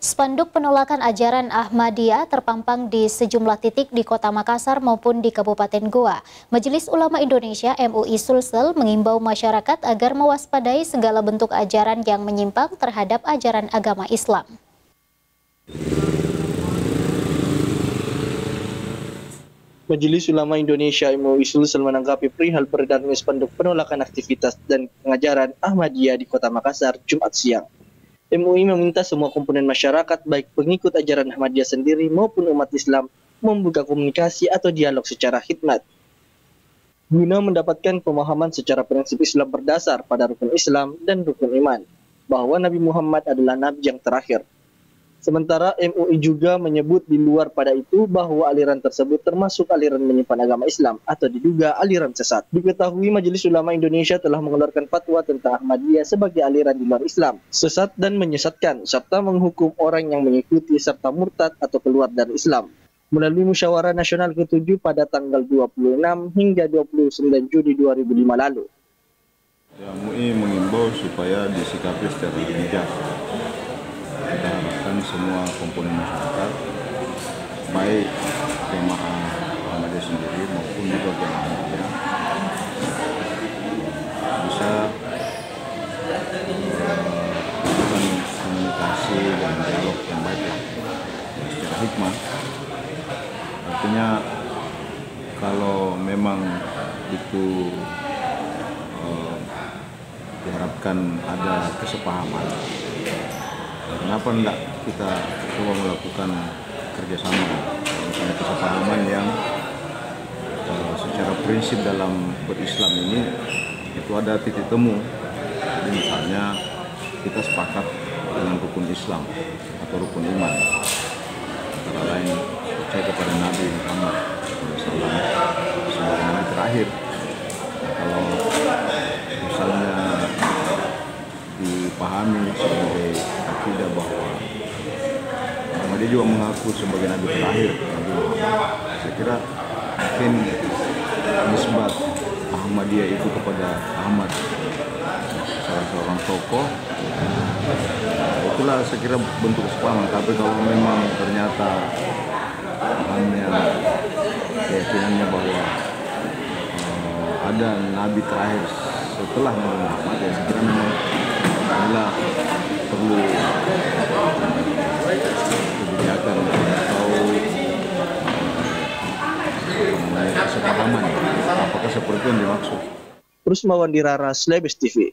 Spanduk penolakan ajaran Ahmadiyah terpampang di sejumlah titik di Kota Makassar maupun di Kabupaten Goa. Majelis Ulama Indonesia (MUI) Sulsel mengimbau masyarakat agar mewaspadai segala bentuk ajaran yang menyimpang terhadap ajaran agama Islam. Majelis Ulama Indonesia (MUI) Sulsel menanggapi perihal beredarnya spanduk penolakan aktivitas dan pengajaran Ahmadiyah di Kota Makassar Jumat siang. MUI meminta semua komponen masyarakat, baik pengikut ajaran Ahmadiyah sendiri maupun umat Islam, membuka komunikasi atau dialog secara khidmat, guna mendapatkan pemahaman secara prinsip Islam berdasar pada rukun Islam dan rukun iman, bahwa Nabi Muhammad adalah Nabi yang terakhir. Sementara MUI juga menyebut di luar pada itu bahwa aliran tersebut termasuk aliran menyimpan agama Islam atau diduga aliran sesat. Diketahui Majelis Ulama Indonesia telah mengeluarkan fatwa tentang Ahmadiyah sebagai aliran di luar Islam, sesat dan menyesatkan, serta menghukum orang yang mengikuti serta murtad atau keluar dari Islam, melalui Musyawarah Nasional ke-7 pada tanggal 26 hingga 29 Juni 2005 lalu. MUI mengimbau supaya disikapi secara bijak. Kita harapkan semua komponen masyarakat, baik jemaah Ahmadiyah sendiri maupun juga jemaah Ahmadiyah, bisa melakukan komunikasi dan dialog yang baik secara hikmah. Artinya kalau memang itu diharapkan ada kesepahaman, kenapa enggak kita coba melakukan kerjasama, misalnya kesepahaman yang secara prinsip dalam berislam ini itu ada titik temu. Jadi misalnya kita sepakat dengan rukun Islam atau rukun iman, antara lain percaya kepada Nabi Muhammad SAW sebagai Nabi terakhir. Kalau misalnya dipahami sebagai akidah bahwa Ahmadiyah juga mengaku sebagai Nabi terakhir, saya kira mungkin nisbat Ahmadiyah itu kepada Ahmad, salah seorang tokoh, itulah saya kira bentuk kesepahaman. Tapi kalau memang ternyata hanya keyakinannya bahwa ada Nabi terakhir setelah Nabi Muhammad, ya saya kira memang adalah perlu kebijakan atau kesepahaman. Apakah seperti yang dimaksud? Rusmawan Dirara, Slebes TV.